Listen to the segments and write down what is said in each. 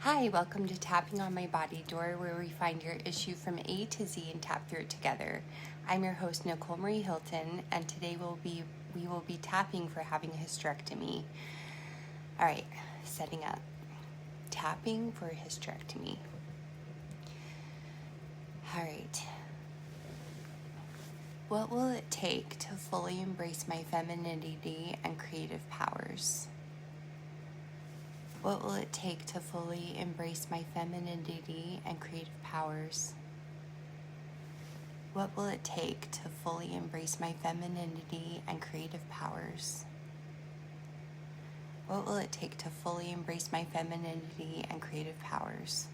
Hi, welcome to Tapping on My Body Door, where we find your issue from A to Z and tap through it together. I'm your host, Nicole Marie Hilton, and today we will be tapping for having a hysterectomy. All right, setting up. Tapping for a hysterectomy. All right. What will it take to fully embrace my femininity and creative powers? What will it take to fully embrace my femininity and creative powers? What will it take to fully embrace my femininity and creative powers? What will it take to fully embrace my femininity and creative powers?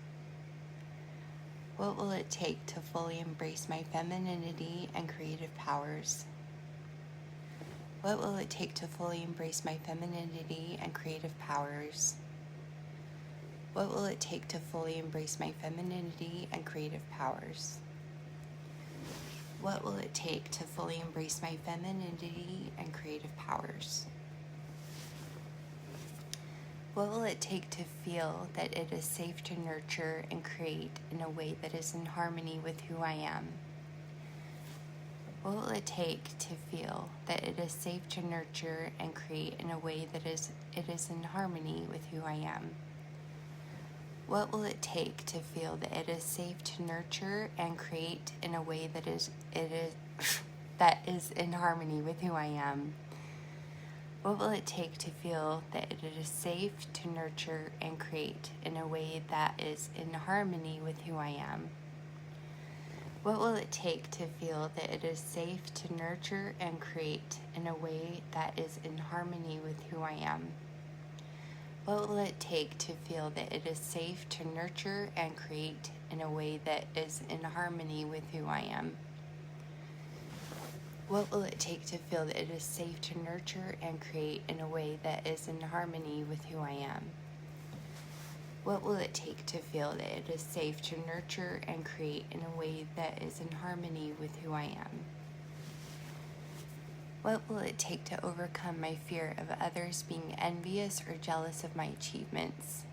What will it take to fully embrace my femininity and creative powers? What will it take to fully embrace my femininity and creative powers? What will it take to fully embrace my femininity and creative powers? What will it take to fully embrace my femininity and creative powers? What will it take to feel that it is safe to nurture and create in a way that is in harmony with who I am? What will it take to feel that it is safe to nurture and create in a way that it is in harmony with who I am? What will it take to feel that it is safe to nurture and create in a way that that is in harmony with who I am? What will it take to feel that it is safe to nurture and create in a way that is in harmony with who I am? What will it take to feel that it is safe to nurture and create in a way that is in harmony with who I am? What will it take to feel that it is safe to nurture and create in a way that is in harmony with who I am? What will it take to feel that it is safe to nurture and create in a way that is in harmony with who I am? What will it take to feel that it is safe to nurture and create in a way that is in harmony with who I am? What will it take to overcome my fear of others being envious or jealous of my achievements?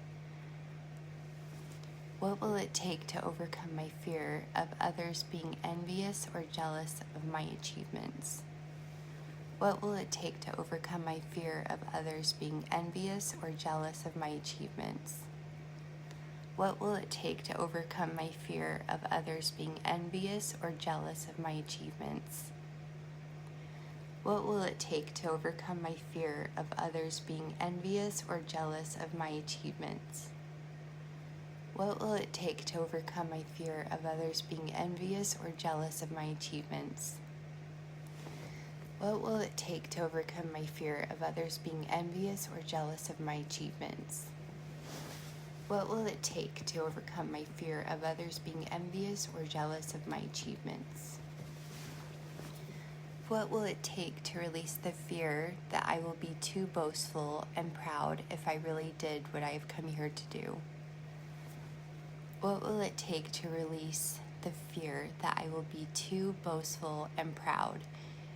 What will it take to overcome my fear of others being envious or jealous of my achievements? What will it take to overcome my fear of others being envious or jealous of my achievements? What will it take to overcome my fear of others being envious or jealous of my achievements? What will it take to overcome my fear of others being envious or jealous of my achievements? What will it take to overcome my fear of others being envious or jealous of my achievements? What will it take to overcome my fear of others being envious or jealous of my achievements? What will it take to overcome my fear of others being envious or jealous of my achievements? What will it take to release the fear that I will be too boastful and proud if I really did what I have come here to do? What will it take to release the fear that I will be too boastful and proud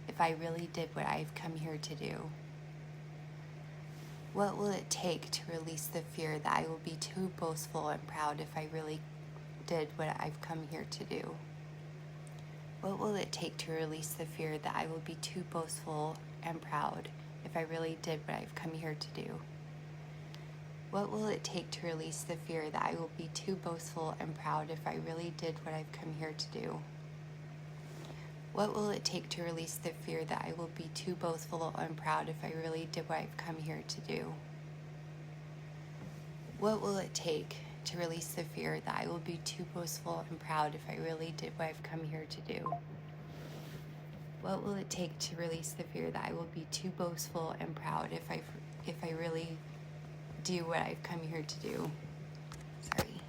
if I really did what I have come here to do? What will it take to release the fear that I will be too boastful and proud if I really did what I've come here to do? What will it take to release the fear that I will be too boastful and proud if I really did what I've come here to do? What will it take to release the fear that I will be too boastful and proud if I really did what I've come here to do? What will it take to release the fear that I will be too boastful and proud if I really did what I've come here to do? What will it take to release the fear that I will be too boastful and proud if I really did what I've come here to do? What will it take to release the fear that I will be too boastful and proud if I really do what I've come here to do? Sorry.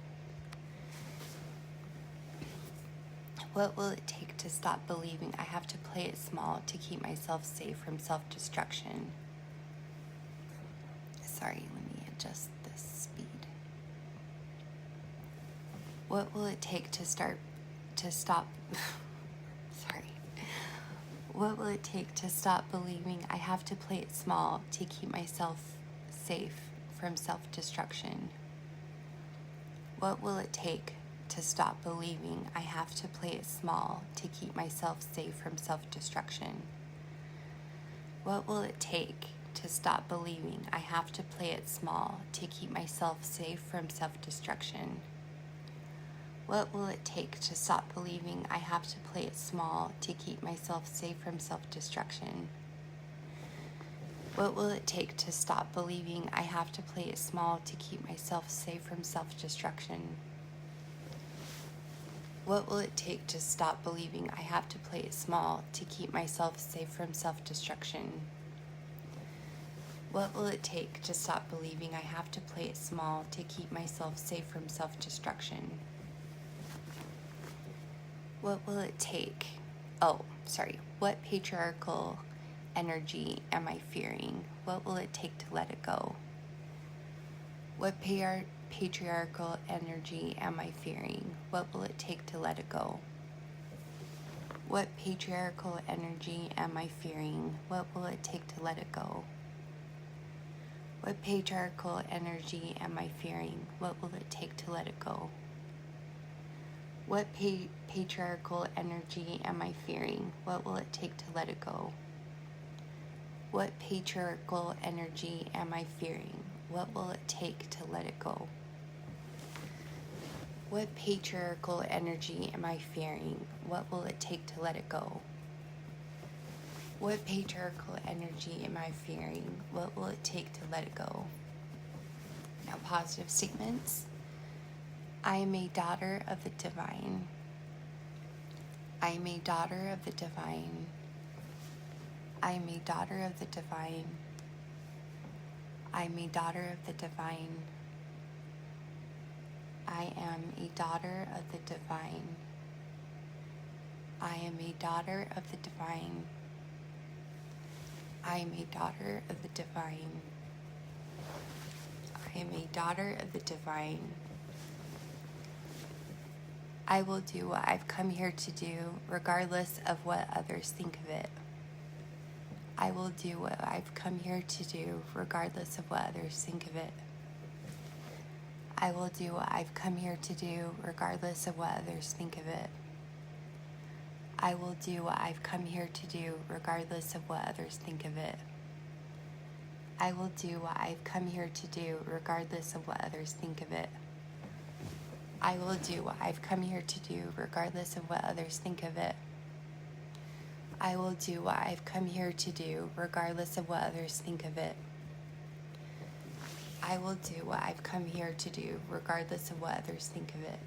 What will it take to stop believing I have to play it small to keep myself safe from self-destruction? Sorry, let me adjust the speed. What will it take to stop sorry. What will it take to stop believing I have to play it small to keep myself safe from self-destruction? What will it take to stop believing I have to play it small to keep myself safe from self-destruction? What will it take to stop believing I have to play it small to keep myself safe from self-destruction? What will it take to stop believing I have to play it small to keep myself safe from self-destruction? What will it take to stop believing I have to play it small to keep myself safe from self-destruction? What will it take to stop believing I have to play it small to keep myself safe from self-destruction? What will it take to stop believing I have to play it small to keep myself safe from self-destruction? What will it take? What patriarchal energy am I fearing? What will it take to let it go? What patriarchal energy am I fearing? What will it take to let it go? What patriarchal energy am I fearing? What will it take to let it go? What patriarchal energy am I fearing? What will it take to let it go? What patriarchal energy am I fearing? What will it take to let it go? What patriarchal energy am I fearing? What will it take to let it go? What patriarchal energy am I fearing? What will it take to let it go? What patriarchal energy am I fearing? What will it take to let it go? Now, positive statements. I am a daughter of the divine. I am a daughter of the divine. I am a daughter of the divine. I am a daughter of the divine. I am a daughter of the divine. I am a daughter of the divine. I am a daughter of the divine. I am a daughter of the divine. I will do what I've come here to do, regardless of what others think of it. I will do what I've come here to do, regardless of what others think of it. I will do what I've come here to do, regardless of what others think of it. I will do what I've come here to do, regardless of what others think of it. I will do what I've come here to do, regardless of what others think of it. I will do what I've come here to do, regardless of what others think of it. I will do what I've come here to do, regardless of what others think of it. I will do what I've come here to do, regardless of what others think of it.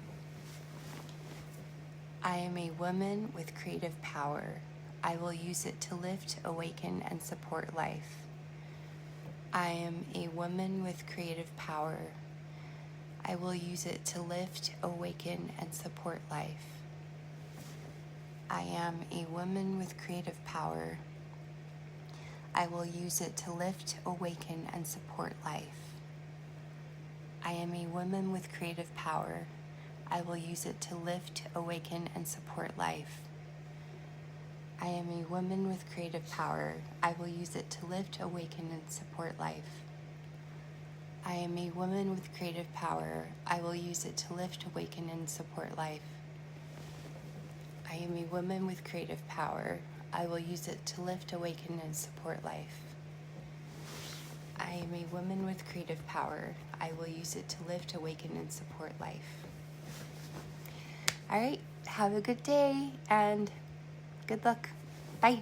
I am a woman with creative power. I will use it to lift, awaken, and support life. I am a woman with creative power. I will use it to lift, awaken, and support life. I am a woman with creative power. I will use it to lift, awaken, and support life. I am a woman with creative power. I will use it to lift, awaken, and support life. I am a woman with creative power. I will use it to lift, awaken, and support life. I am a woman with creative power. I will use it to lift, awaken, and support life. I am a woman with creative power. I will use it to lift, awaken, and support life. I am a woman with creative power. I will use it to lift, awaken, and support life. All right, have a good day and good luck. Bye.